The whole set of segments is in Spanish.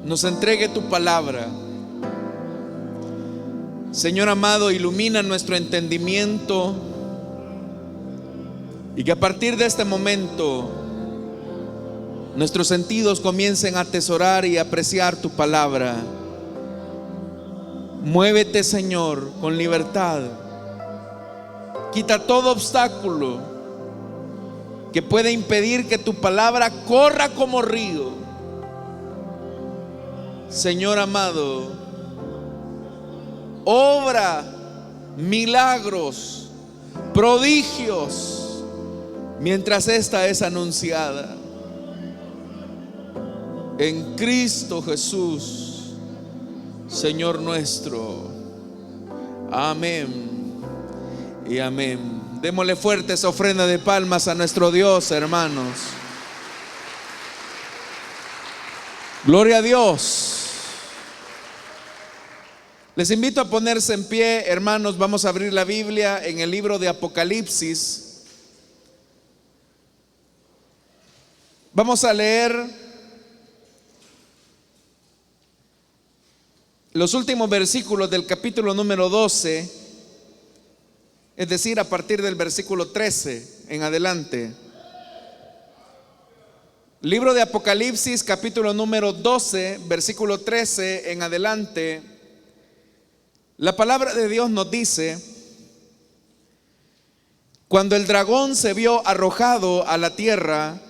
nos entregue tu palabra. Señor amado, ilumina nuestro entendimiento y que a partir de este momento nuestros sentidos comiencen a atesorar y apreciar tu palabra. Muévete, Señor, con libertad. Quita todo obstáculo que pueda impedir que tu palabra corra como río. Señor amado, obra milagros, prodigios, mientras esta es anunciada. En Cristo Jesús, Señor nuestro. Amén y amén. Démosle fuertes ofrendas de palmas a nuestro Dios, hermanos. Gloria a Dios. Les invito a ponerse en pie, hermanos. Vamos a abrir la Biblia en el libro de Apocalipsis. Vamos a leer los últimos versículos del capítulo número 12, es decir, a partir del versículo 13 en adelante. Libro de Apocalipsis, capítulo número 12, versículo 13 en adelante. La palabra de Dios nos dice: cuando el dragón se vio arrojado a la tierra,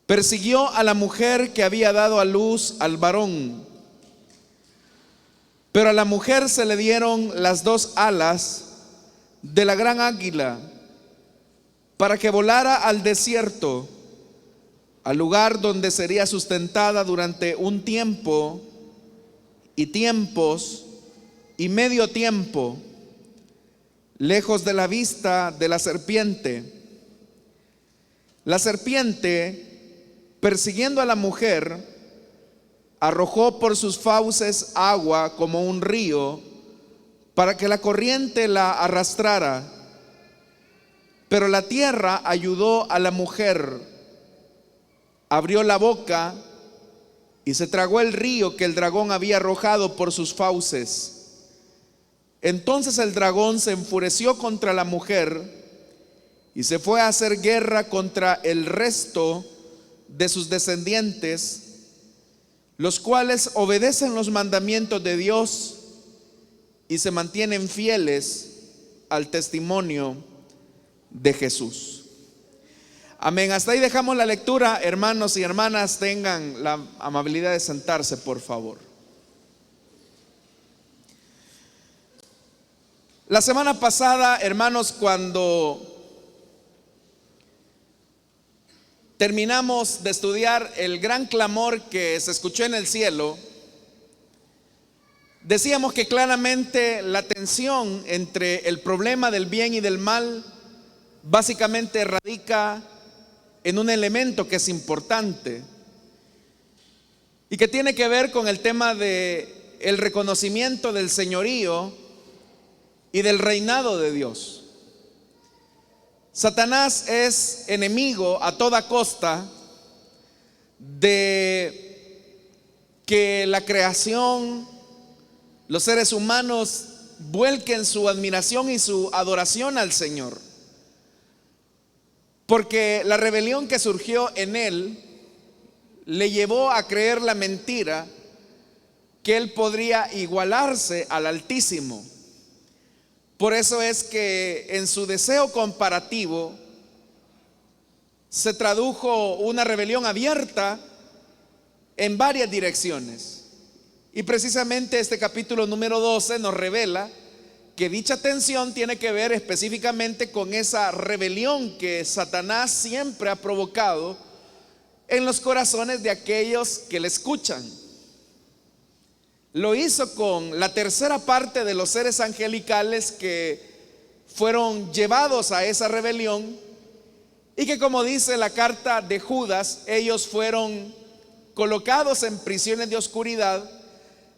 persiguió a la mujer que había dado a luz al varón. Pero a la mujer se le dieron las dos alas de la gran águila para que volara al desierto, al lugar donde sería sustentada durante un tiempo y tiempos y medio tiempo, lejos de la vista de la serpiente. La serpiente, persiguiendo a la mujer, arrojó por sus fauces agua como un río, para que la corriente la arrastrara. Pero la tierra ayudó a la mujer, abrió la boca y se tragó el río que el dragón había arrojado por sus fauces. Entonces el dragón se enfureció contra la mujer y se fue a hacer guerra contra el resto de sus descendientes, los cuales obedecen los mandamientos de Dios y se mantienen fieles al testimonio de Jesús. Amén. Hasta ahí dejamos la lectura. Hermanos y hermanas, tengan la amabilidad de sentarse, por favor. La semana pasada, hermanos, cuando terminamos de estudiar el gran clamor que se escuchó en el cielo, decíamos que claramente la tensión entre el problema del bien y del mal básicamente radica en un elemento que es importante y que tiene que ver con el tema de el reconocimiento del señorío y del reinado de Dios. Satanás es enemigo a toda costa de que la creación, los seres humanos, vuelquen su admiración y su adoración al Señor. Porque la rebelión que surgió en él le llevó a creer la mentira que él podría igualarse al Altísimo. Por eso es que en su deseo comparativo se tradujo una rebelión abierta en varias direcciones. Y precisamente este capítulo número 12 nos revela que dicha tensión tiene que ver específicamente con esa rebelión que Satanás siempre ha provocado en los corazones de aquellos que le escuchan. Lo hizo con la tercera parte de los seres angelicales que fueron llevados a esa rebelión y que, como dice la carta de Judas, ellos fueron colocados en prisiones de oscuridad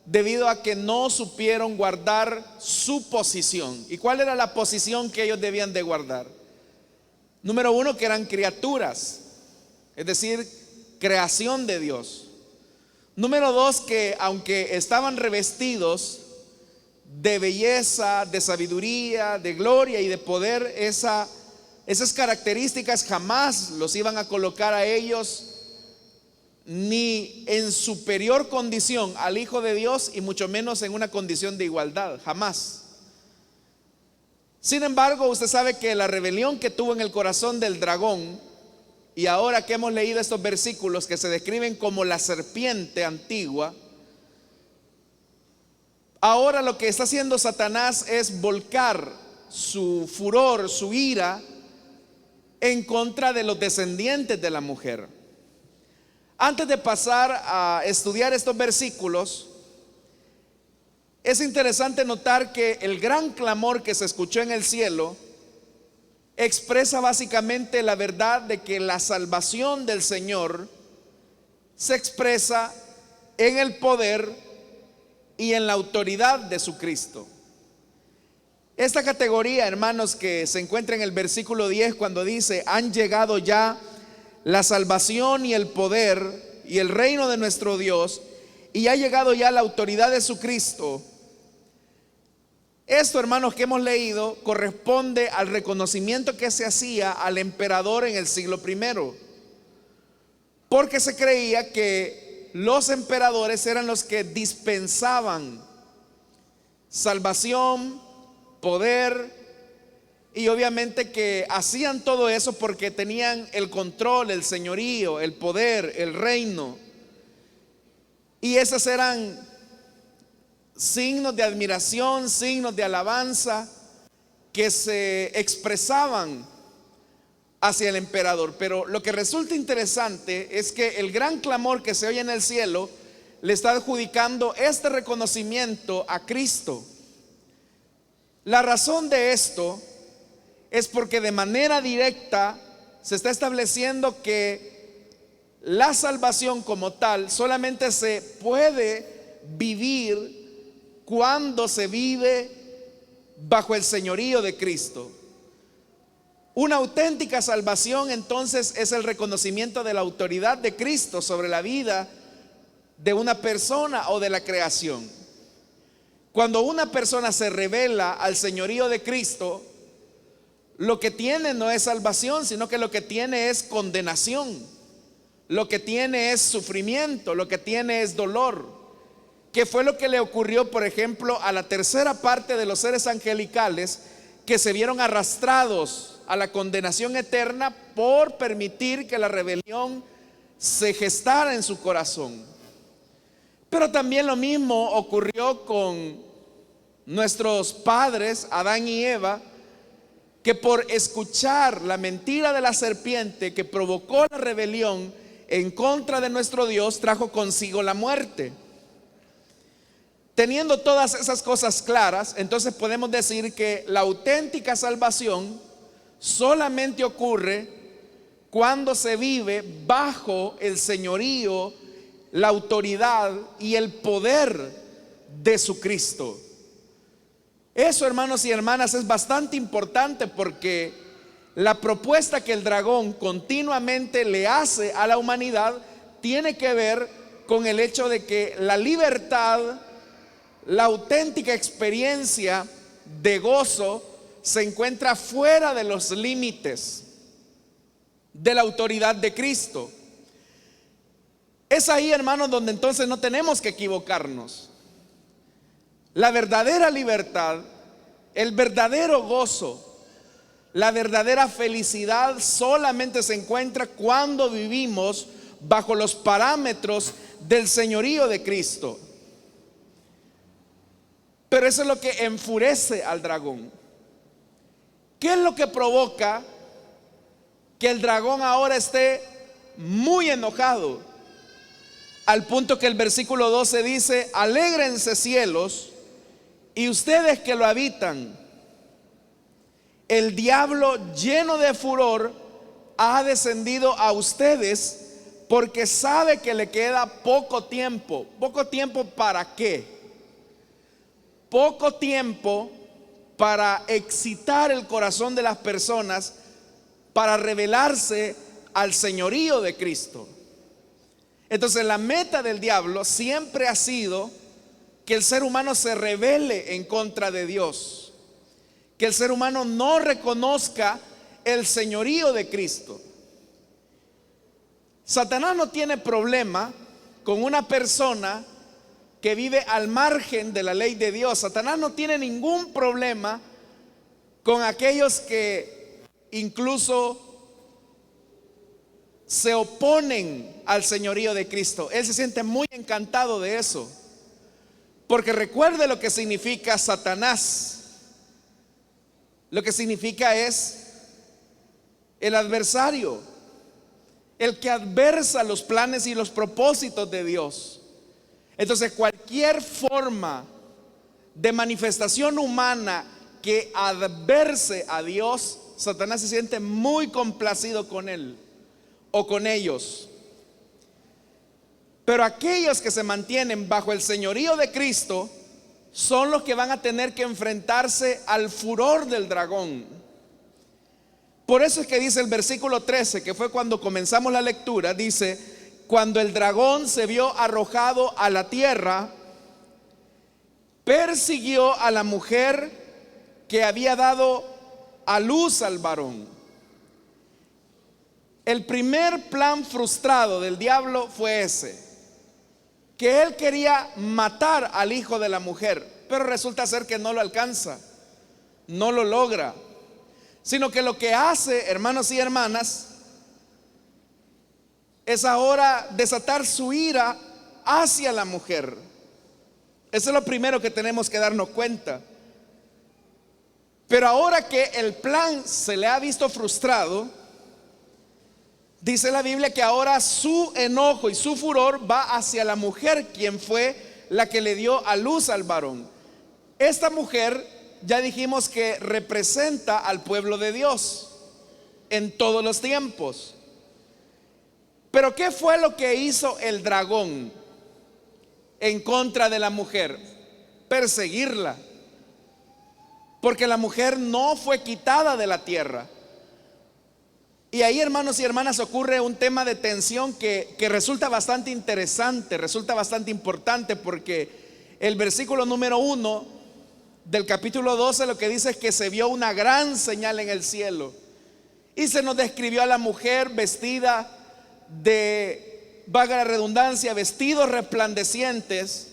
debido a que no supieron guardar su posición. ¿Y cuál era la posición que ellos debían de guardar? Número uno, que eran criaturas, es decir, creación de Dios. Número dos, que aunque estaban revestidos de belleza, de sabiduría, de gloria y de poder, esas características jamás los iban a colocar a ellos ni en superior condición al Hijo de Dios y mucho menos en una condición de igualdad, jamás. Sin embargo, usted sabe que la rebelión que tuvo en el corazón del dragón, y ahora que hemos leído estos versículos que se describen como la serpiente antigua, ahora lo que está haciendo Satanás es volcar su furor, su ira en contra de los descendientes de la mujer. Antes de pasar a estudiar estos versículos, es interesante notar que el gran clamor que se escuchó en el cielo expresa básicamente la verdad de que la salvación del Señor se expresa en el poder y en la autoridad de su Cristo. Esta categoría, hermanos, que se encuentra en el versículo 10 cuando dice: han llegado ya la salvación y el poder y el reino de nuestro Dios, y ha llegado ya la autoridad de su Cristo. Esto, hermanos, que hemos leído corresponde al reconocimiento que se hacía al emperador en el siglo I, porque se creía que los emperadores eran los que dispensaban salvación, poder, y obviamente que hacían todo eso porque tenían el control, el señorío, el poder, el reino. Y esos eran signos de admiración, signos de alabanza que se expresaban hacia el emperador. Pero lo que resulta interesante es que el gran clamor que se oye en el cielo le está adjudicando este reconocimiento a Cristo. La razón de esto es porque de manera directa se está estableciendo que la salvación como tal solamente se puede vivir cuando se vive bajo el señorío de Cristo. Una auténtica salvación entonces es el reconocimiento de la autoridad de Cristo sobre la vida de una persona o de la creación. Cuando una persona se revela al señorío de Cristo, lo que tiene no es salvación, sino que lo que tiene es condenación, lo que tiene es sufrimiento, lo que tiene es dolor, que fue lo que le ocurrió, por ejemplo, a la tercera parte de los seres angelicales que se vieron arrastrados a la condenación eterna por permitir que la rebelión se gestara en su corazón. Pero también lo mismo ocurrió con nuestros padres, Adán y Eva, que por escuchar la mentira de la serpiente que provocó la rebelión en contra de nuestro Dios, trajo consigo la muerte. Teniendo todas esas cosas claras, entonces podemos decir que la auténtica salvación solamente ocurre cuando se vive bajo el señorío, la autoridad y el poder de su Cristo. Eso, hermanos y hermanas, es bastante importante, porque la propuesta que el dragón continuamente le hace a la humanidad tiene que ver con el hecho de que la libertad, la auténtica experiencia de gozo se encuentra fuera de los límites de la autoridad de Cristo. Es ahí, hermanos, donde entonces no tenemos que equivocarnos. La verdadera libertad, el verdadero gozo, la verdadera felicidad solamente se encuentra cuando vivimos bajo los parámetros del señorío de Cristo. Pero eso es lo que enfurece al dragón. ¿Qué es lo que provoca que el dragón ahora esté muy enojado? Al punto que el versículo 12 dice: alégrense cielos y ustedes que lo habitan, el diablo lleno de furor ha descendido a ustedes, porque sabe que le queda poco tiempo. ¿Poco tiempo para qué? Poco tiempo para excitar el corazón de las personas, para revelarse al señorío de Cristo. Entonces la meta del diablo siempre ha sido que el ser humano se rebele en contra de Dios, que el ser humano no reconozca el señorío de Cristo. Satanás no tiene problema con una persona que vive al margen de la ley de Dios. Satanás no tiene ningún problema con aquellos que incluso se oponen al señorío de Cristo. Él se siente muy encantado de eso, porque recuerde lo que significa Satanás. Lo que significa es el adversario, el que adversa los planes y los propósitos de Dios. Entonces cualquier forma de manifestación humana que adverse a Dios, Satanás se siente muy complacido con él o con ellos. Pero aquellos que se mantienen bajo el señorío de Cristo son los que van a tener que enfrentarse al furor del dragón. Por eso es que dice el versículo 13, que fue cuando comenzamos la lectura, dice: cuando el dragón se vio arrojado a la tierra, persiguió a la mujer que había dado a luz al varón. El primer plan frustrado del diablo fue ese, que él quería matar al hijo de la mujer, pero resulta ser que no lo alcanza, no lo logra, sino que lo que hace, hermanos y hermanas, es ahora desatar su ira hacia la mujer. Eso es lo primero que tenemos que darnos cuenta. Pero ahora que el plan se le ha visto frustrado, dice la Biblia que ahora su enojo y su furor va hacia la mujer, quien fue la que le dio a luz al varón. Esta mujer, ya dijimos que representa al pueblo de Dios en todos los tiempos. Pero ¿qué fue lo que hizo el dragón en contra de la mujer? Perseguirla. Porque la mujer no fue quitada de la tierra. Y ahí, hermanos y hermanas, ocurre un tema de tensión que resulta bastante interesante, resulta bastante importante, porque el versículo número 1 del capítulo 12 lo que dice es que se vio una gran señal en el cielo. Y se nos describió a la mujer vestida de, valga la redundancia, vestidos resplandecientes,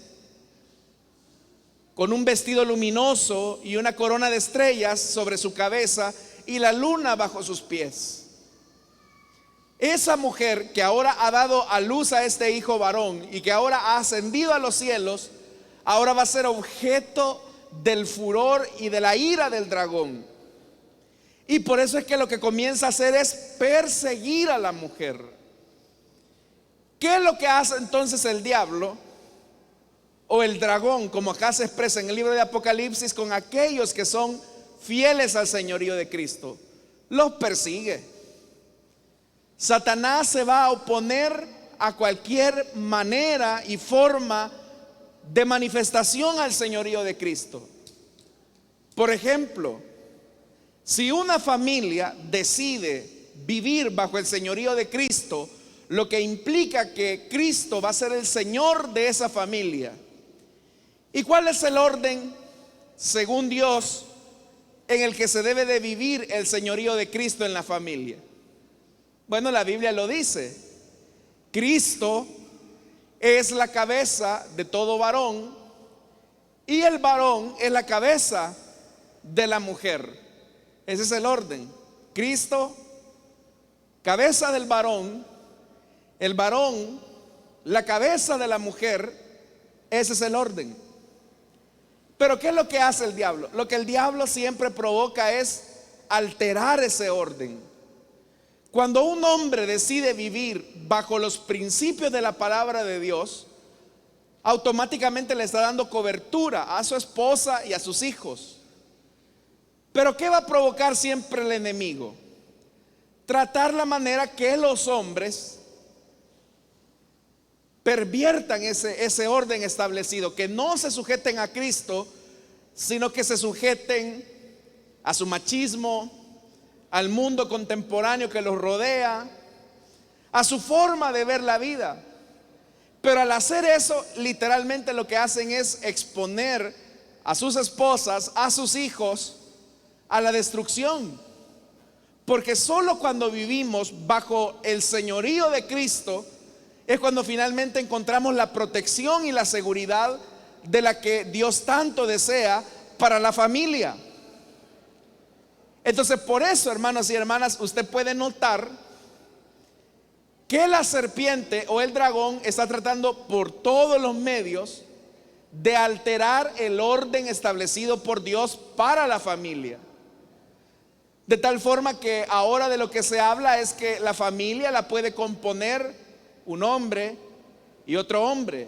con un vestido luminoso y una corona de estrellas sobre su cabeza y la luna bajo sus pies. Esa mujer que ahora ha dado a luz a este hijo varón y que ahora ha ascendido a los cielos, ahora va a ser objeto del furor y de la ira del dragón. Y por eso es que lo que comienza a hacer es perseguir a la mujer. ¿Qué es lo que hace entonces el diablo o el dragón, como acá se expresa en el libro de Apocalipsis, con aquellos que son fieles al señorío de Cristo? Los persigue. Satanás se va a oponer a cualquier manera y forma de manifestación al señorío de Cristo. Por ejemplo, si una familia decide vivir bajo el señorío de Cristo, lo que implica que Cristo va a ser el Señor de esa familia. ¿Y cuál es el orden, según Dios, en el que se debe de vivir el señorío de Cristo en la familia? Bueno, la Biblia lo dice. Cristo es la cabeza de todo varón y el varón es la cabeza de la mujer. Ese es el orden. Cristo, cabeza del varón, el varón, la cabeza de la mujer. Ese es el orden. Pero ¿qué es lo que hace el diablo? Lo que el diablo siempre provoca es alterar ese orden. Cuando un hombre decide vivir bajo los principios de la palabra de Dios, automáticamente le está dando cobertura a su esposa y a sus hijos. Pero ¿qué va a provocar siempre el enemigo? Tratar la manera que los hombres perviertan ese orden establecido, que no se sujeten a Cristo, sino que se sujeten a su machismo, al mundo contemporáneo que los rodea, a su forma de ver la vida. Pero al hacer eso, literalmente lo que hacen es exponer a sus esposas, a sus hijos, a la destrucción. Porque solo cuando vivimos bajo el señorío de Cristo es cuando finalmente encontramos la protección y la seguridad de la que Dios tanto desea para la familia. Entonces, por eso, hermanos y hermanas, usted puede notar que la serpiente o el dragón está tratando por todos los medios de alterar el orden establecido por Dios para la familia. De tal forma que ahora de lo que se habla es que la familia la puede componer un hombre y otro hombre.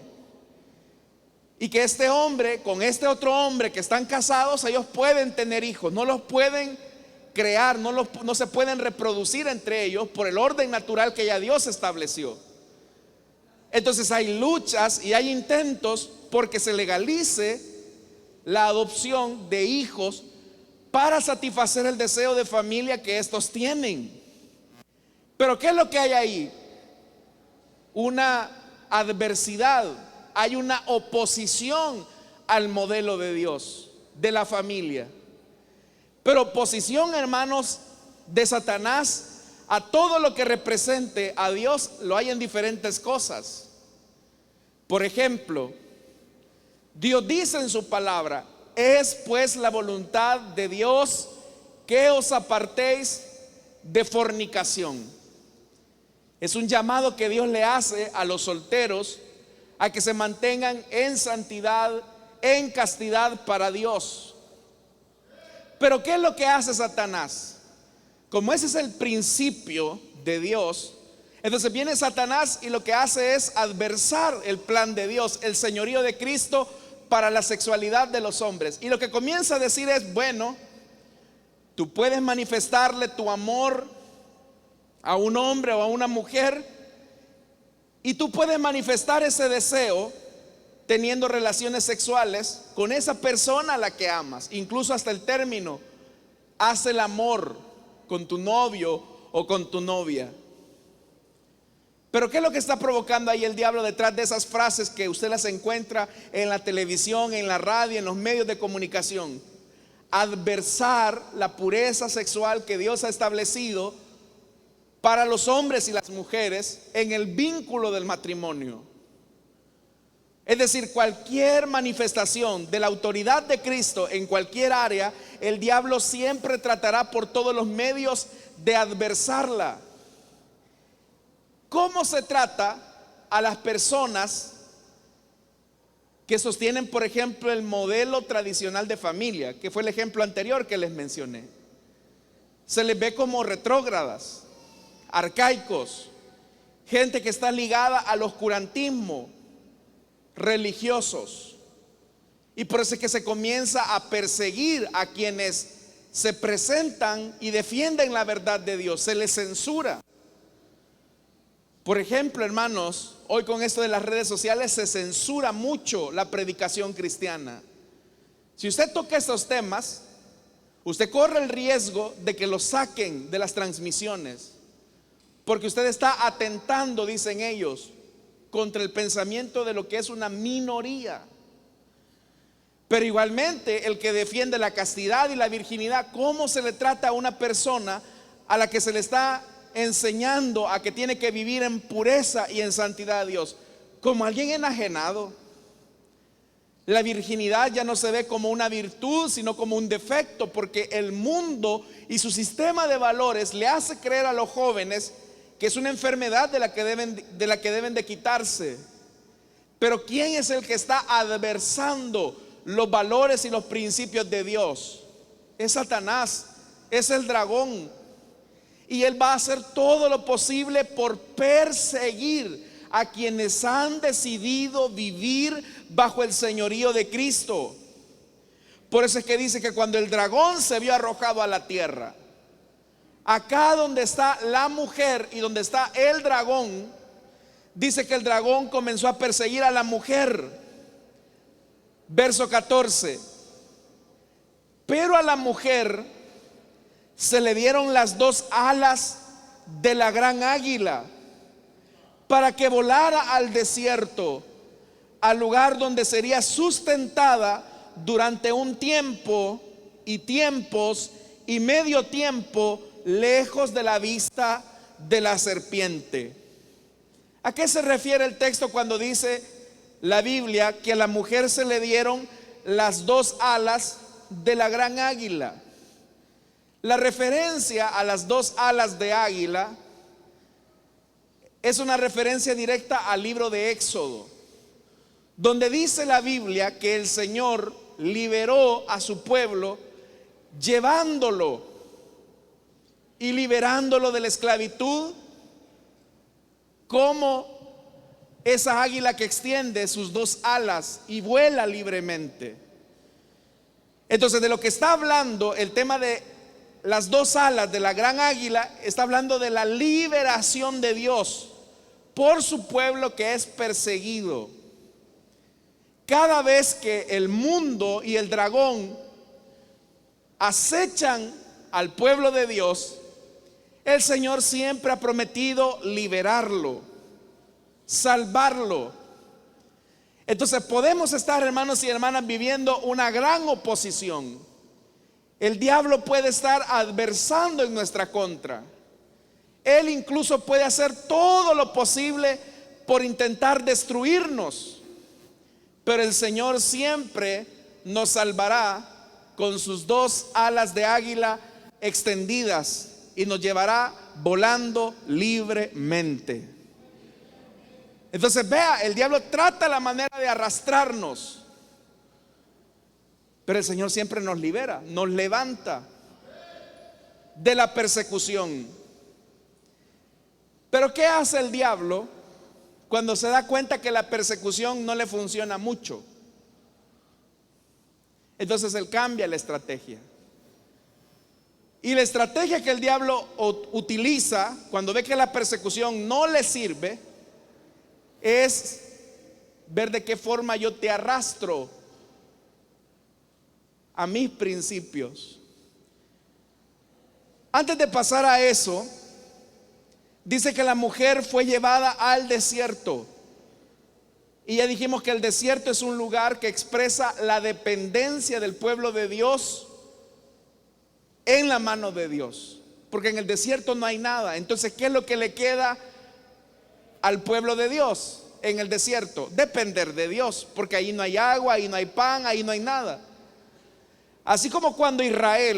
Y que este hombre con este otro hombre que están casados, ellos pueden tener hijos, no los pueden crear, no se pueden reproducir entre ellos por el orden natural que ya Dios estableció. Entonces hay luchas y hay intentos porque se legalice la adopción de hijos para satisfacer el deseo de familia que estos tienen. Pero ¿qué es lo que hay ahí? Una adversidad, hay una oposición al modelo de Dios, de la familia. Pero oposición, hermanos, de Satanás a todo lo que represente a Dios lo hay en diferentes cosas. Por ejemplo, Dios dice en su palabra: es pues la voluntad de Dios que os apartéis de fornicación. Es un llamado que Dios le hace a los solteros a que se mantengan en santidad, en castidad para Dios. Pero ¿qué es lo que hace Satanás? Como ese es el principio de Dios, entonces viene Satanás y lo que hace es adversar el plan de Dios, el señorío de Cristo para la sexualidad de los hombres. Y lo que comienza a decir es: bueno, tú puedes manifestarle tu amor a un hombre o a una mujer, y tú puedes manifestar ese deseo teniendo relaciones sexuales con esa persona a la que amas, incluso hasta el término: haz el amor con tu novio o con tu novia. Pero ¿qué es lo que está provocando ahí el diablo detrás de esas frases que usted las encuentra en la televisión, en la radio, en los medios de comunicación? Adversar la pureza sexual que Dios ha establecido para los hombres y las mujeres en el vínculo del matrimonio. Es decir, cualquier manifestación de la autoridad de Cristo en cualquier área, el diablo siempre tratará por todos los medios de adversarla. ¿Cómo se trata a las personas que sostienen, por ejemplo, el modelo tradicional de familia, que fue el ejemplo anterior que les mencioné? Se les ve como retrógradas, arcaicos, gente que está ligada al oscurantismo, religiosos. Y por eso es que se comienza a perseguir a quienes se presentan y defienden la verdad de Dios, se les censura. Por ejemplo, hermanos, hoy con esto de las redes sociales se censura mucho la predicación cristiana. Si usted toca estos temas, usted corre el riesgo de que los saquen de las transmisiones, porque usted está atentando, dicen ellos, contra el pensamiento de lo que es una minoría. Pero igualmente el que defiende la castidad y la virginidad, ¿cómo se le trata a una persona a la que se le está enseñando a que tiene que vivir en pureza y en santidad a Dios? Como alguien enajenado. La virginidad ya no se ve como una virtud, sino como un defecto, porque el mundo y su sistema de valores le hace creer a los jóvenes que es una enfermedad de la que deben de quitarse. Pero ¿quién es el que está adversando los valores y los principios de Dios? Es Satanás, es el dragón. Y él va a hacer todo lo posible por perseguir a quienes han decidido vivir bajo el señorío de Cristo. Por eso es que dice que cuando el dragón se vio arrojado a la tierra, acá donde está la mujer y donde está el dragón, dice que el dragón comenzó a perseguir a la mujer. Verso 14: pero a la mujer se le dieron las dos alas de la gran águila para que volara al desierto, al lugar donde sería sustentada durante un tiempo y tiempos y medio tiempo, lejos de la vista de la serpiente. ¿A qué se refiere el texto cuando dice la Biblia que a la mujer se le dieron las dos alas de la gran águila? La referencia a las dos alas de águila es una referencia directa al libro de Éxodo, donde dice la Biblia que el Señor liberó a su pueblo llevándolo y liberándolo de la esclavitud, como esa águila que extiende sus dos alas y vuela libremente. Entonces, de lo que está hablando el tema de las dos alas de la gran águila, está hablando de la liberación de Dios por su pueblo que es perseguido. Cada vez que el mundo y el dragón acechan al pueblo de Dios, el Señor siempre ha prometido liberarlo, salvarlo. Entonces podemos estar, hermanos y hermanas, viviendo una gran oposición. El diablo puede estar adversando en nuestra contra. Él incluso puede hacer todo lo posible por intentar destruirnos. Pero el Señor siempre nos salvará con sus dos alas de águila extendidas y nos llevará volando libremente. Entonces vea, el diablo trata la manera de arrastrarnos, pero el Señor siempre nos libera, nos levanta de la persecución. Pero ¿qué hace el diablo cuando se da cuenta que la persecución no le funciona mucho? Entonces él cambia la estrategia. Y la estrategia que el diablo utiliza cuando ve que la persecución no le sirve es ver de qué forma yo te arrastro a mis principios. Antes de pasar a eso, dice que la mujer fue llevada al desierto. Y ya dijimos que el desierto es un lugar que expresa la dependencia del pueblo de Dios en la mano de Dios, porque en el desierto no hay nada. Entonces, ¿qué es lo que le queda al pueblo de Dios en el desierto? Depender de Dios, porque ahí no hay agua, ahí no hay pan, ahí no hay nada. Así como cuando Israel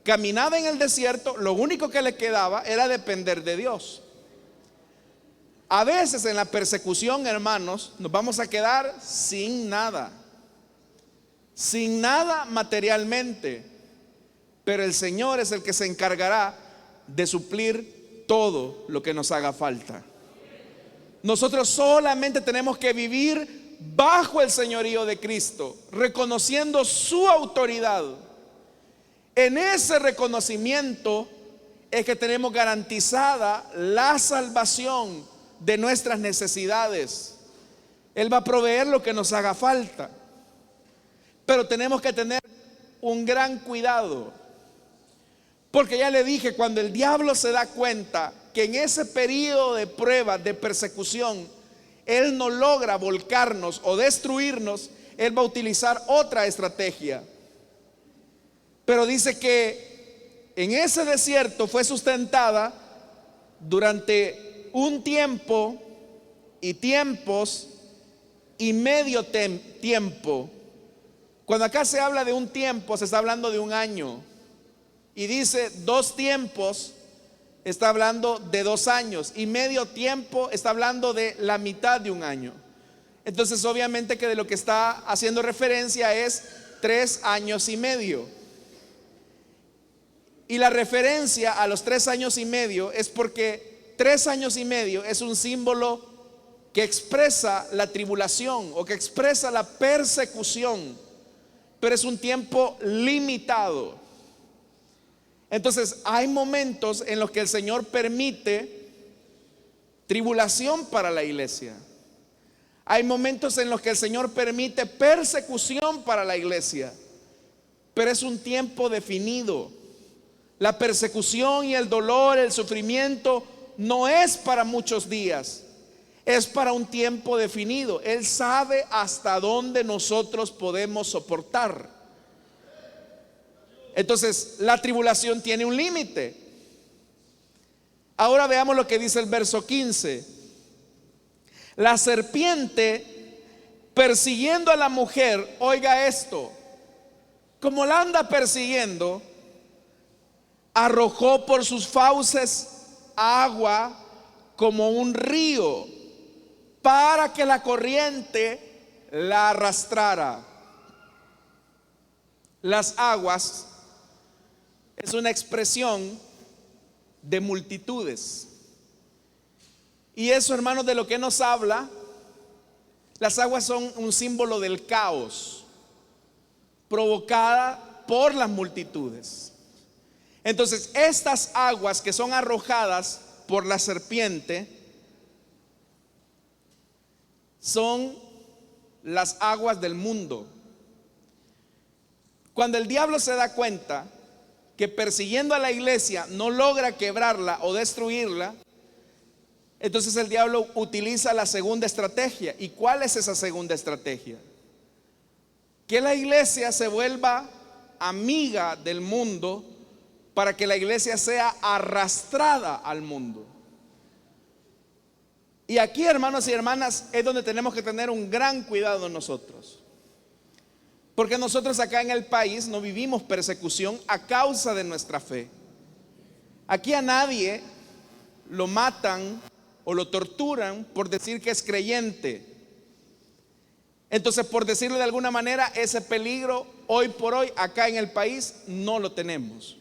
caminaba en el desierto, lo único que le quedaba era depender de Dios. A veces en la persecución, hermanos, nos vamos a quedar sin nada materialmente. Pero el Señor es el que se encargará de suplir todo lo que nos haga falta. Nosotros solamente tenemos que vivir bajo el señorío de Cristo, reconociendo su autoridad. En ese reconocimiento es que tenemos garantizada la salvación de nuestras necesidades. Él va a proveer lo que nos haga falta. Pero tenemos que tener un gran cuidado. Porque ya le dije, cuando el diablo se da cuenta que en ese periodo de prueba, de persecución, él no logra volcarnos o destruirnos, él va a utilizar otra estrategia. Pero dice que en ese desierto fue sustentada durante un tiempo y tiempos y medio tiempo. Cuando acá se habla de un tiempo, se está hablando de un año. Y dice 2 tiempos, está hablando de 2 años. Y medio tiempo está hablando de la mitad de un año. Entonces obviamente que de lo que está haciendo referencia es 3 años y medio. Y la referencia a los 3 años y medio es porque 3 años y medio es un símbolo que expresa la tribulación o que expresa la persecución, pero es un tiempo limitado. Entonces hay momentos en los que el Señor permite tribulación para la iglesia. Hay momentos en los que el Señor permite persecución para la iglesia, pero es un tiempo definido. La persecución y el dolor, el sufrimiento no es para muchos días, es para un tiempo definido. Él sabe hasta dónde nosotros podemos soportar. Entonces, la tribulación tiene un límite. Ahora veamos lo que dice el verso 15. La serpiente, persiguiendo a la mujer, oiga esto, como la anda persiguiendo, arrojó por sus fauces agua como un río, para que la corriente la arrastrara. Las aguas es una expresión de multitudes. Y eso, hermanos, de lo que nos habla, las aguas son un símbolo del caos provocada por las multitudes. Entonces, estas aguas que son arrojadas por la serpiente son las aguas del mundo. Cuando el diablo se da cuenta que persiguiendo a la iglesia no logra quebrarla o destruirla, entonces el diablo utiliza la segunda estrategia. ¿Y cuál es esa segunda estrategia? Que la iglesia se vuelva amiga del mundo, para que la iglesia sea arrastrada al mundo. Y aquí, hermanos y hermanas, es donde tenemos que tener un gran cuidado nosotros. Porque nosotros acá en el país no vivimos persecución a causa de nuestra fe. Aquí a nadie lo matan o lo torturan por decir que es creyente. Entonces, por decirlo de alguna manera, ese peligro hoy por hoy acá en el país no lo tenemos.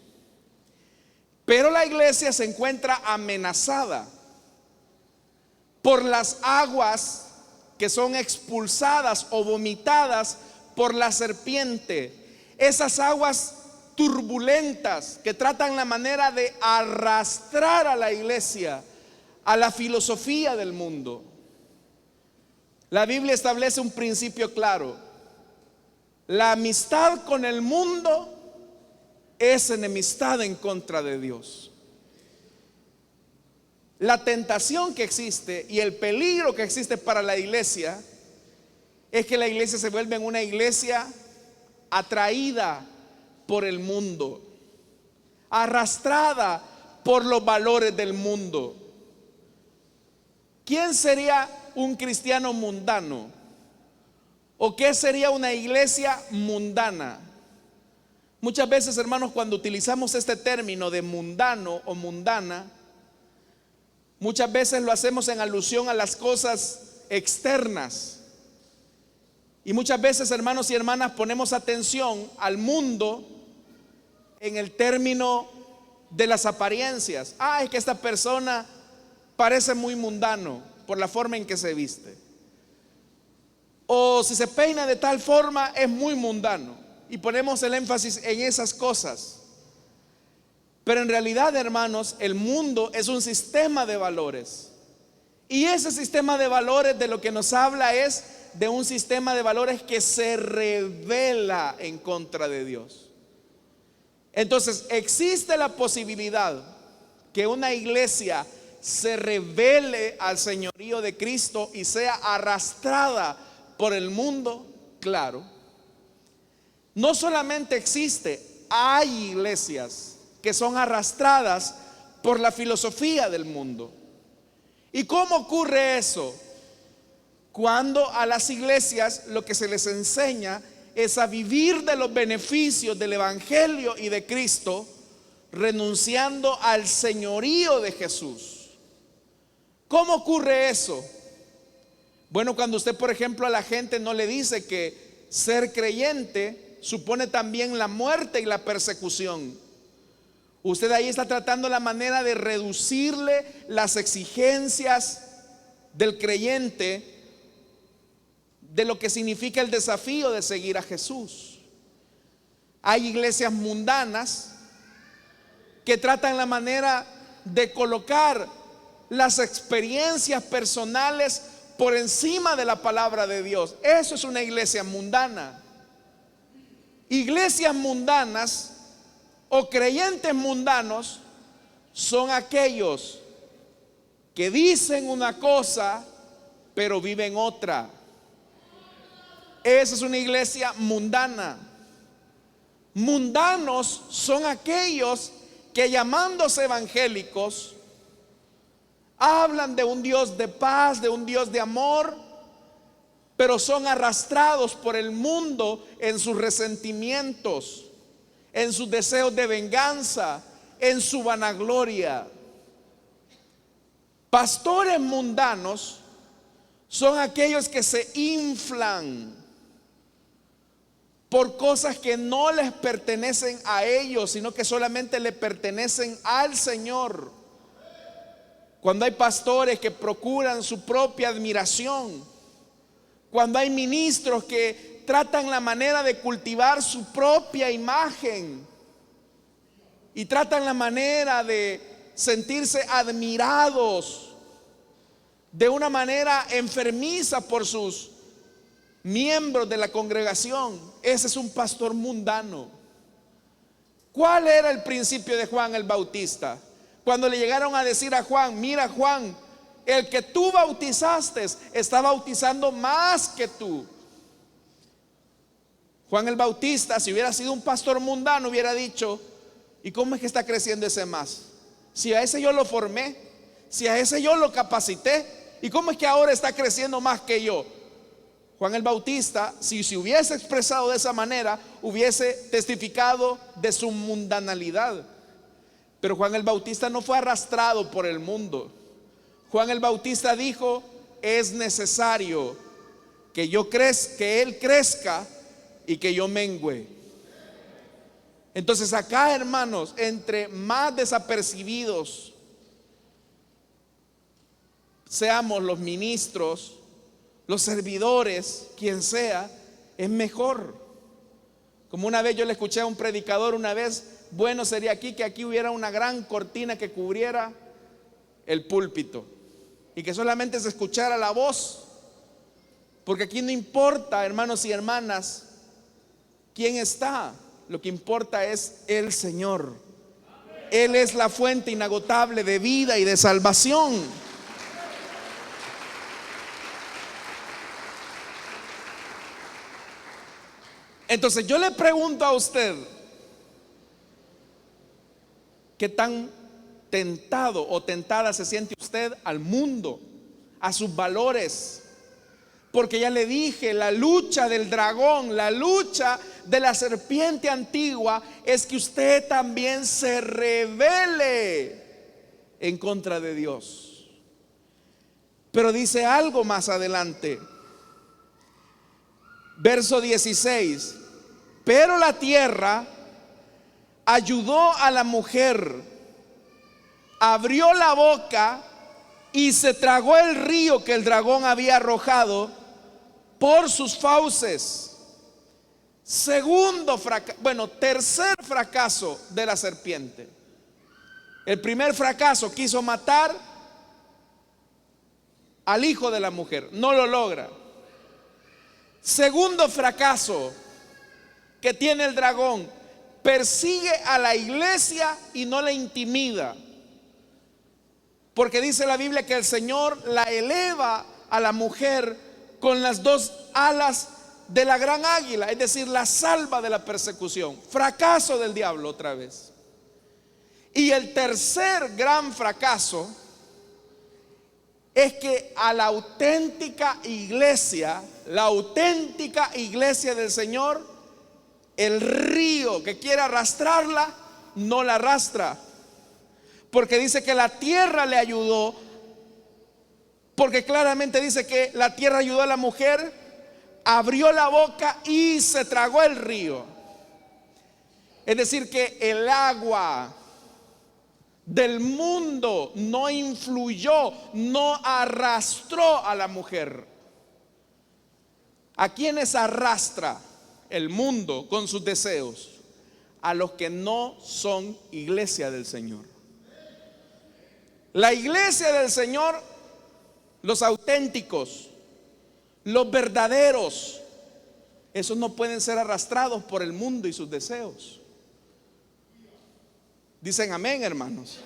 Pero la iglesia se encuentra amenazada por las aguas que son expulsadas o vomitadas por la serpiente. Esas aguas turbulentas que tratan la manera de arrastrar a la iglesia a la filosofía del mundo. La Biblia establece un principio claro: la amistad con el mundo es enemistad en contra de Dios. La tentación que existe y el peligro que existe para la iglesia es que la iglesia se vuelva en una iglesia atraída por el mundo, arrastrada por los valores del mundo. ¿Quién sería un cristiano mundano? ¿O qué sería una iglesia mundana? Muchas veces, hermanos, cuando utilizamos este término de mundano o mundana, muchas veces lo hacemos en alusión a las cosas externas. Y muchas veces, hermanos y hermanas, ponemos atención al mundo en el término de las apariencias. Es que esta persona parece muy mundano por la forma en que se viste. O si se peina de tal forma es muy mundano. Y ponemos el énfasis en esas cosas. Pero en realidad, hermanos, el mundo es un sistema de valores. Y ese sistema de valores de lo que nos habla es de un sistema de valores que se revela en contra de Dios. Entonces, existe la posibilidad que una iglesia se revele al señorío de Cristo y sea arrastrada por el mundo. Claro. No solamente existe, hay iglesias que son arrastradas por la filosofía del mundo. ¿Y cómo ocurre eso? Cuando a las iglesias lo que se les enseña es a vivir de los beneficios del evangelio y de Cristo, renunciando al señorío de Jesús. ¿Cómo ocurre eso? Bueno, cuando usted, por ejemplo, a la gente no le dice que ser creyente supone también la muerte y la persecución. Usted ahí está tratando la manera de reducirle las exigencias del creyente de lo que significa el desafío de seguir a Jesús. Hay iglesias mundanas que tratan la manera de colocar las experiencias personales por encima de la palabra de Dios. Eso es una iglesia mundana. Iglesias mundanas o creyentes mundanos son aquellos que dicen una cosa pero vive en otra. Esa es una iglesia mundana. Mundanos son aquellos que, llamándose evangélicos, hablan de un Dios de paz, de un Dios de amor, pero son arrastrados por el mundo en sus resentimientos, en sus deseos de venganza, en su vanagloria. Pastores mundanos son aquellos que se inflan por cosas que no les pertenecen a ellos, sino que solamente le pertenecen al Señor. Cuando hay pastores que procuran su propia admiración, cuando hay ministros que tratan la manera de cultivar su propia imagen y tratan la manera de sentirse admirados de una manera enfermiza por sus miembros de la congregación, ese es un pastor mundano. ¿Cuál era el principio de Juan el Bautista? Cuando le llegaron a decir a Juan: mira, Juan, el que tú bautizaste está bautizando más que tú. Juan el Bautista, si hubiera sido un pastor mundano, hubiera dicho: ¿y cómo es que está creciendo ese más? Si a ese yo lo formé, si a ese yo lo capacité, ¿y cómo es que ahora está creciendo más que yo? Juan el Bautista, si se hubiese expresado de esa manera, hubiese testificado de su mundanalidad. Pero Juan el Bautista no fue arrastrado por el mundo. Juan el Bautista dijo: es necesario que él crezca y que yo mengüe. Entonces acá, hermanos, entre más desapercibidos seamos los ministros, los servidores, quien sea, es mejor. Como una vez yo le escuché a un predicador una vez: bueno sería que aquí hubiera una gran cortina que cubriera el púlpito y que solamente se escuchara la voz, porque aquí no importa, hermanos y hermanas, quién está, lo que importa es el Señor. Él es la fuente inagotable de vida y de salvación. Entonces yo le pregunto a usted: ¿qué tan tentado o tentada se siente usted al mundo, a sus valores? Porque ya le dije, la lucha del dragón, la lucha de la serpiente antigua, es que usted también se rebele en contra de Dios. Pero dice algo más adelante, verso 16: pero la tierra ayudó a la mujer, abrió la boca y se tragó el río que el dragón había arrojado por sus fauces. Tercer fracaso de la serpiente. El primer fracaso, quiso matar al hijo de la mujer, no lo logra. Segundo fracaso que tiene el dragón: persigue a la iglesia y no la intimida, porque dice la Biblia que el Señor la eleva a la mujer con las dos alas de la gran águila, es decir, la salva de la persecución. Fracaso del diablo otra vez. Y el tercer gran fracaso es que a la auténtica iglesia del Señor, el río que quiere arrastrarla no la arrastra, porque dice que la tierra le ayudó, porque claramente dice que la tierra ayudó a la mujer, abrió la boca y se tragó el río. Es decir, que el agua del mundo no influyó, no arrastró a la mujer. ¿A quiénes arrastra el mundo con sus deseos? A los que no son iglesia del Señor. La iglesia del Señor, los auténticos, los verdaderos, esos no pueden ser arrastrados por el mundo y sus deseos. Dicen amén, hermanos.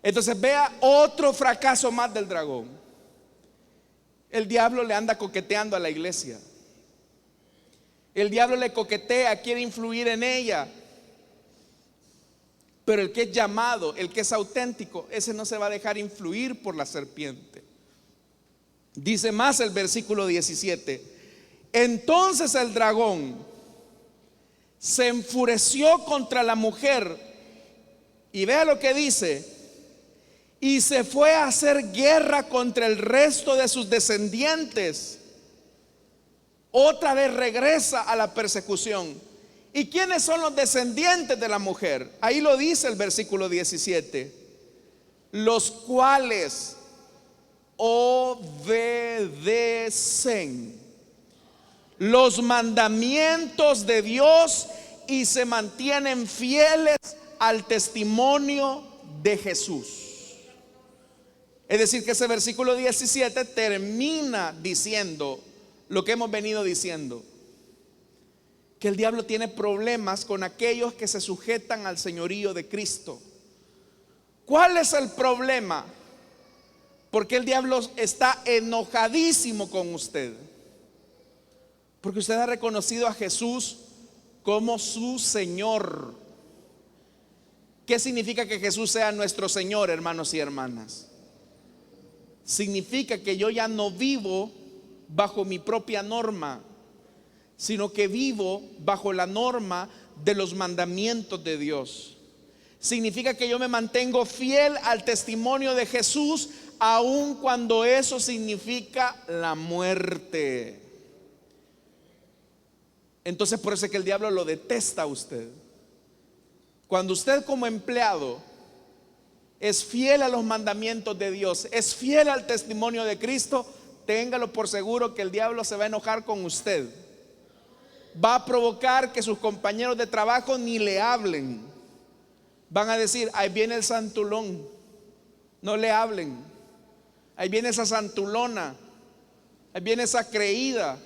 Entonces vea otro fracaso más del dragón. El diablo le anda coqueteando a la iglesia. El diablo le coquetea, quiere influir en ella. Pero el que es llamado, el que es auténtico, ese no se va a dejar influir por la serpiente. Dice más el versículo 17: entonces el dragón se enfureció contra la mujer, y vea lo que dice, y se fue a hacer guerra contra el resto de sus descendientes. Otra vez regresa a la persecución. ¿Y quiénes son los descendientes de la mujer? Ahí lo dice el versículo 17: los cuales obedecen los mandamientos de Dios y se mantienen fieles al testimonio de Jesús. Es decir, que ese versículo 17 termina diciendo lo que hemos venido diciendo, que el diablo tiene problemas con aquellos que se sujetan al señorío de Cristo. ¿Cuál es el problema? Porque el diablo está enojadísimo con usted, porque usted ha reconocido a Jesús como su Señor. ¿Qué significa que Jesús sea nuestro Señor, hermanos y hermanas? Significa que yo ya no vivo bajo mi propia norma, sino que vivo bajo la norma de los mandamientos de Dios. Significa que yo me mantengo fiel al testimonio de Jesús, aun cuando eso significa la muerte. Entonces por eso es que el diablo lo detesta a usted. Cuando usted como empleado es fiel a los mandamientos de Dios, es fiel al testimonio de Cristo, téngalo por seguro que el diablo se va a enojar con usted. Va a provocar que sus compañeros de trabajo ni le hablen. Van a decir: ahí viene el santulón, no le hablen. Ahí viene esa santulona, ahí viene esa creída.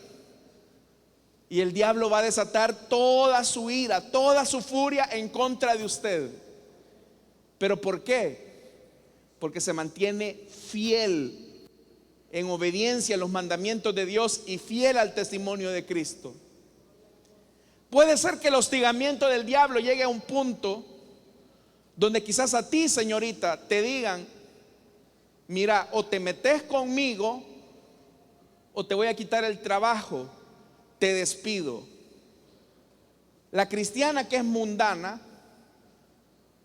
Y el diablo va a desatar toda su ira, toda su furia en contra de usted. ¿Pero por qué? Porque se mantiene fiel en obediencia a los mandamientos de Dios y fiel al testimonio de Cristo. Puede ser que el hostigamiento del diablo llegue a un punto donde quizás a ti, señorita, te digan: mira, o te metes conmigo o te voy a quitar el trabajo, te despido. La cristiana que es mundana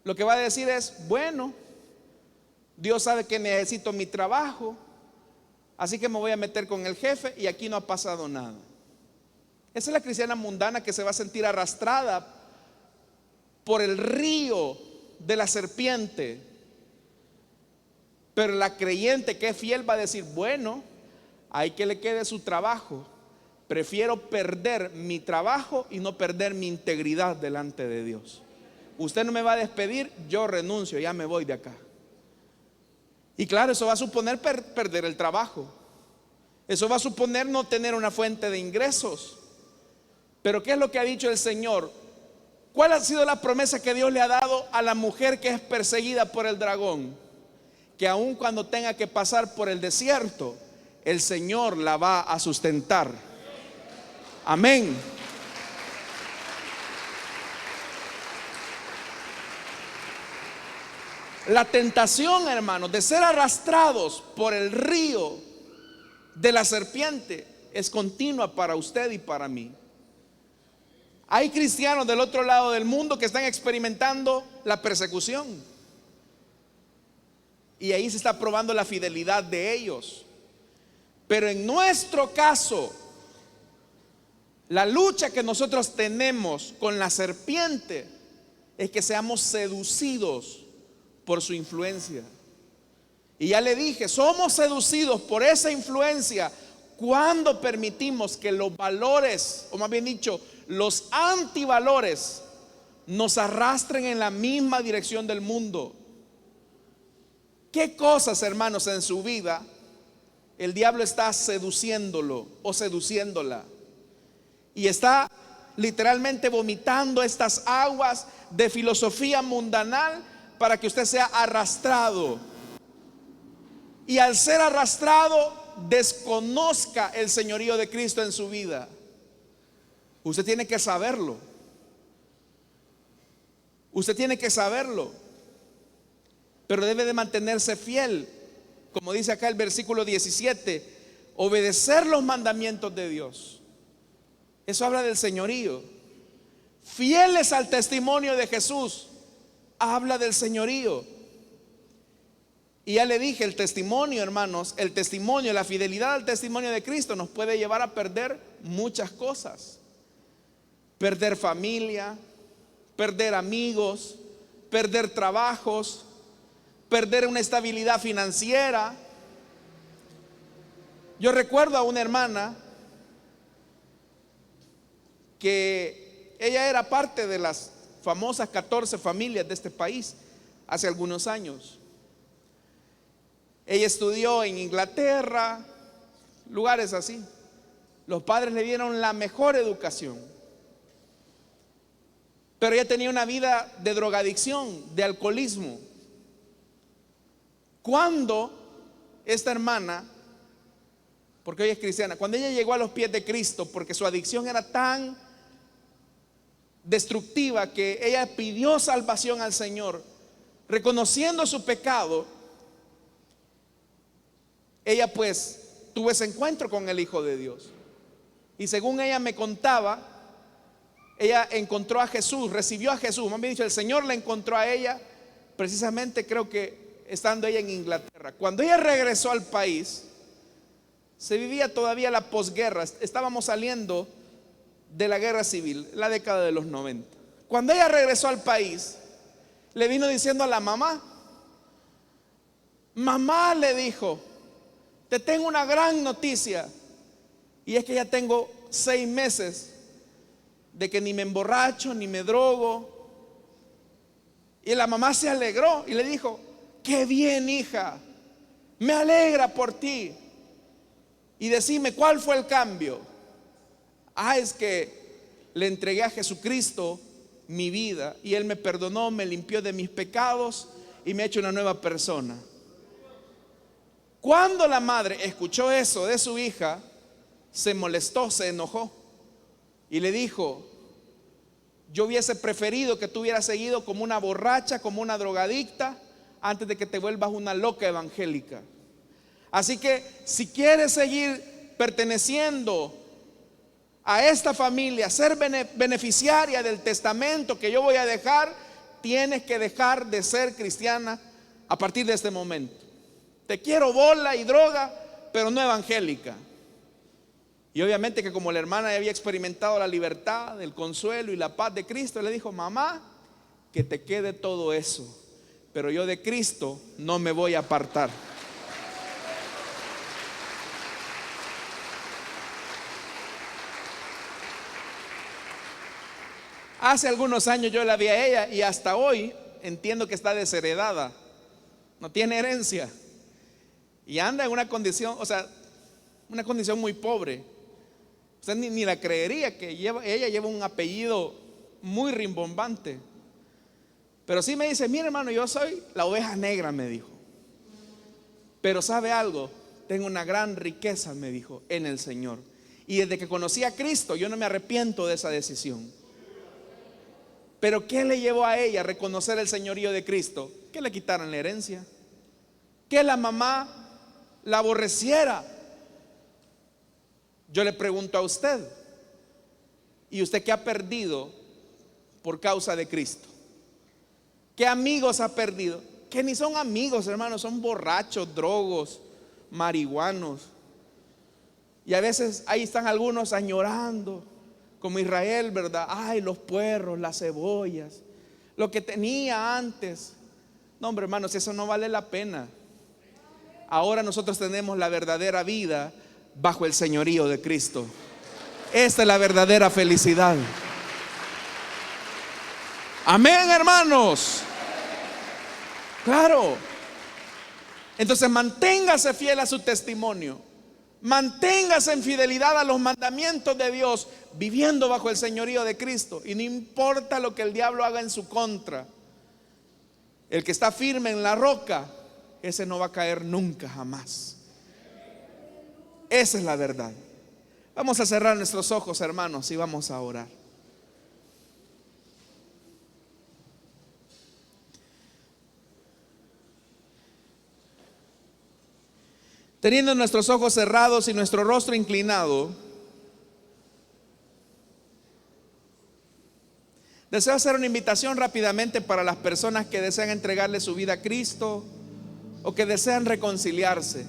lo que va a decir es: bueno, Dios sabe que necesito mi trabajo, así que me voy a meter con el jefe y aquí no ha pasado nada. Esa es la cristiana mundana que se va a sentir arrastrada por el río de la serpiente. Pero la creyente que es fiel va a decir: bueno, hay que le quede su trabajo. Prefiero perder mi trabajo y no perder mi integridad delante de Dios. Usted no me va a despedir, yo renuncio, ya me voy de acá. Y claro, eso va a suponer perder el trabajo. Eso va a suponer no tener una fuente de ingresos. Pero ¿qué es lo que ha dicho el Señor? ¿Cuál ha sido la promesa que Dios le ha dado a la mujer que es perseguida por el dragón? Que aun cuando tenga que pasar por el desierto, el Señor la va a sustentar. Amén. La tentación, hermanos, de ser arrastrados por el río de la serpiente es continua para usted y para mí. Hay cristianos del otro lado del mundo que están experimentando la persecución, y ahí se está probando la fidelidad de ellos. Pero en nuestro caso, la lucha que nosotros tenemos con la serpiente es que seamos seducidos por su influencia. Y ya le dije, somos seducidos por esa influencia cuando permitimos que los valores, o más bien dicho, los antivalores, nos arrastren en la misma dirección del mundo. ¿Qué cosas, hermanos, en su vida el diablo está seduciéndolo o seduciéndola? Y está literalmente vomitando estas aguas de filosofía mundanal para que usted sea arrastrado. Y al ser arrastrado, desconozca el señorío de Cristo en su vida. Usted tiene que saberlo. Usted tiene que saberlo. Pero debe de mantenerse fiel. Como dice acá el versículo 17, obedecer los mandamientos de Dios. Eso habla del señorío. Fieles al testimonio de Jesús, habla del señorío. Y ya le dije, el testimonio, hermanos, el testimonio, la fidelidad al testimonio de Cristo nos puede llevar a perder muchas cosas. Perder familia, perder amigos, perder trabajos, perder una estabilidad financiera. Yo recuerdo a una hermana que ella era parte de las famosas 14 familias de este país hace algunos años. Ella estudió en Inglaterra, lugares así. Los padres le dieron la mejor educación, pero ella tenía una vida de drogadicción, de alcoholismo. Cuando esta hermana, porque hoy es cristiana, cuando ella llegó a los pies de Cristo, porque su adicción era tan destructiva que ella pidió salvación al Señor, reconociendo su pecado, ella pues tuvo ese encuentro con el Hijo de Dios. Y según ella me contaba, ella encontró a Jesús, recibió a Jesús. Me han dicho, el Señor la encontró a ella, precisamente creo que estando ella en Inglaterra. Cuando ella regresó al país, se vivía todavía la posguerra. Estábamos saliendo de la guerra civil, la década de los 90. Cuando ella regresó al país, le vino diciendo a la mamá, mamá, le dijo, te tengo una gran noticia. Y es que ya tengo 6 meses de que ni me emborracho, ni me drogo. Y la mamá se alegró y le dijo, qué bien, hija, me alegra por ti. Y decime, ¿cuál fue el cambio? Es que le entregué a Jesucristo mi vida y Él me perdonó, me limpió de mis pecados y me ha hecho una nueva persona. Cuando la madre escuchó eso de su hija, se molestó, se enojó y le dijo, yo hubiese preferido que tú hubieras seguido como una borracha, como una drogadicta, antes de que te vuelvas una loca evangélica. Así que si quieres seguir perteneciendo a esta familia, ser beneficiaria del testamento que yo voy a dejar, tienes que dejar de ser cristiana a partir de este momento. Te quiero bola y droga, pero no evangélica. Y obviamente que como la hermana había experimentado la libertad, el consuelo y la paz de Cristo, le dijo, mamá, que te quede todo eso, pero yo de Cristo no me voy a apartar. Hace algunos años yo la vi a ella y hasta hoy entiendo que está desheredada, no tiene herencia y anda en una condición, una condición muy pobre. Usted ni la creería que ella lleva un apellido muy rimbombante. Pero sí me dice, mire hermano, yo soy la oveja negra, me dijo. Pero ¿sabe algo? Tengo una gran riqueza, me dijo, en el Señor. Y desde que conocí a Cristo, yo no me arrepiento de esa decisión. Pero ¿qué le llevó a ella a reconocer el señorío de Cristo? Que le quitaran la herencia, que la mamá la aborreciera. Yo le pregunto a usted, ¿y usted qué ha perdido por causa de Cristo? ¿Qué amigos ha perdido? Que ni son amigos, hermanos, son borrachos, drogos, marihuanos. Y a veces ahí están algunos añorando, como Israel, ¿verdad? Ay, los puerros, las cebollas, lo que tenía antes. No, hombre, hermanos, eso no vale la pena. Ahora nosotros tenemos la verdadera vida bajo el señorío de Cristo. Esta es la verdadera felicidad. Amén, hermanos. Claro. Entonces manténgase fiel a su testimonio. Manténgase en fidelidad a los mandamientos de Dios, viviendo bajo el señorío de Cristo. Y no importa lo que el diablo haga en su contra. El que está firme en la roca, ese no va a caer nunca, jamás. Esa es la verdad. Vamos a cerrar nuestros ojos, hermanos, y vamos a orar. Teniendo nuestros ojos cerrados y nuestro rostro inclinado, deseo hacer una invitación rápidamente para las personas que desean entregarle su vida a Cristo o que desean reconciliarse,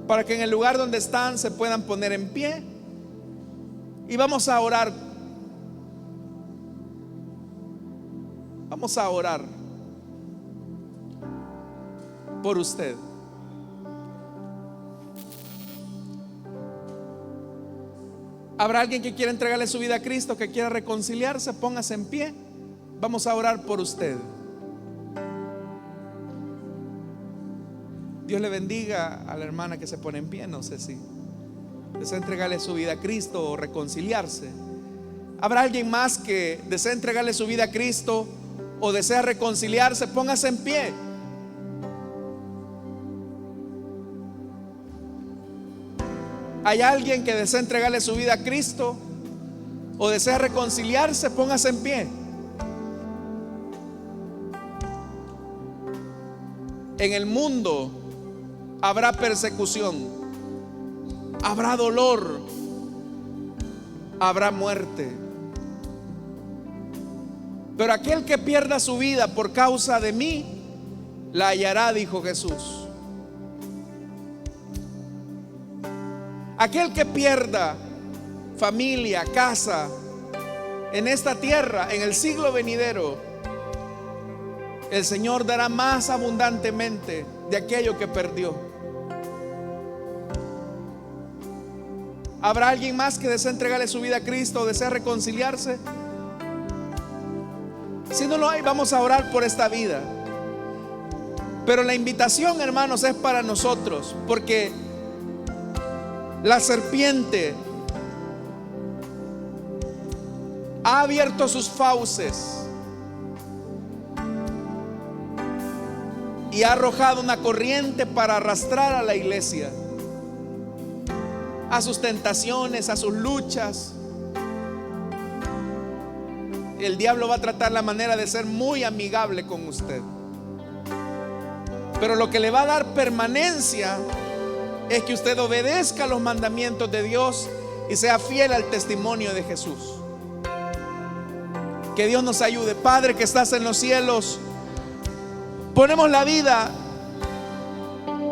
para que en el lugar donde están se puedan poner en pie y vamos a orar. Vamos a orar por usted. ¿Habrá alguien que quiera entregarle su vida a Cristo, que quiera reconciliarse? Póngase en pie. Vamos a orar por usted. Dios le bendiga a la hermana que se pone en pie. No sé si desea entregarle su vida a Cristo o reconciliarse. ¿Habrá alguien más que desea entregarle su vida a Cristo o desea reconciliarse? Póngase en pie. ¿Hay alguien que desea entregarle su vida a Cristo o desea reconciliarse? Póngase en pie. En el mundo habrá persecución, habrá dolor, habrá muerte. Pero aquel que pierda su vida por causa de mí, la hallará, dijo Jesús. Aquel que pierda familia, casa en esta tierra, en el siglo venidero, el Señor dará más abundantemente de aquello que perdió. ¿Habrá alguien más que desea entregarle su vida a Cristo o desea reconciliarse? Si no lo hay, vamos a orar por esta vida. Pero la invitación, hermanos, es para nosotros, porque la serpiente ha abierto sus fauces y ha arrojado una corriente para arrastrar a la iglesia a sus tentaciones, a sus luchas. El diablo va a tratar la manera de ser muy amigable con usted, pero lo que le va a dar permanencia es que usted obedezca los mandamientos de Dios y sea fiel al testimonio de Jesús. Que Dios nos ayude. Padre que estás en los cielos, ponemos la vida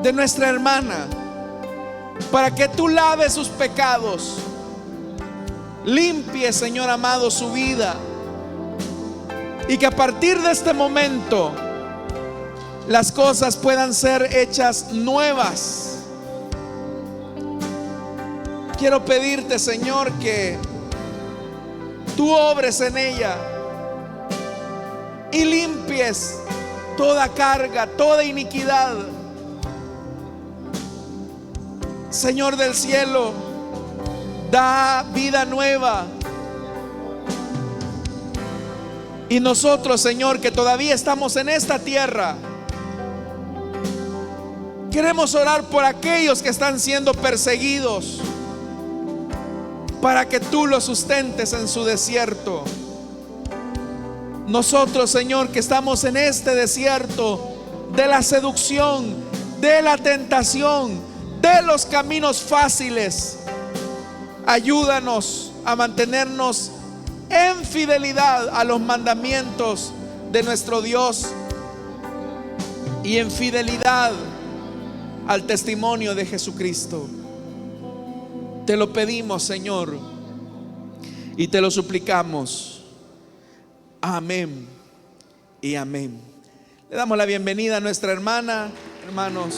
de nuestra hermana para que tú laves sus pecados, limpie, Señor amado, su vida, y que a partir de este momento las cosas puedan ser hechas nuevas. Quiero pedirte, Señor, que tú obres en ella y limpies toda carga, toda iniquidad. Señor del cielo, da vida nueva. Y nosotros, Señor, que todavía estamos en esta tierra, queremos orar por aquellos que están siendo perseguidos, para que tú los sustentes en su desierto. Nosotros, Señor, que estamos en este desierto de la seducción, de la tentación, de los caminos fáciles, ayúdanos a mantenernos en fidelidad a los mandamientos de nuestro Dios y en fidelidad al testimonio de Jesucristo. Te lo pedimos, Señor, y te lo suplicamos. Amén y amén. Le damos la bienvenida a nuestra hermana, hermanos.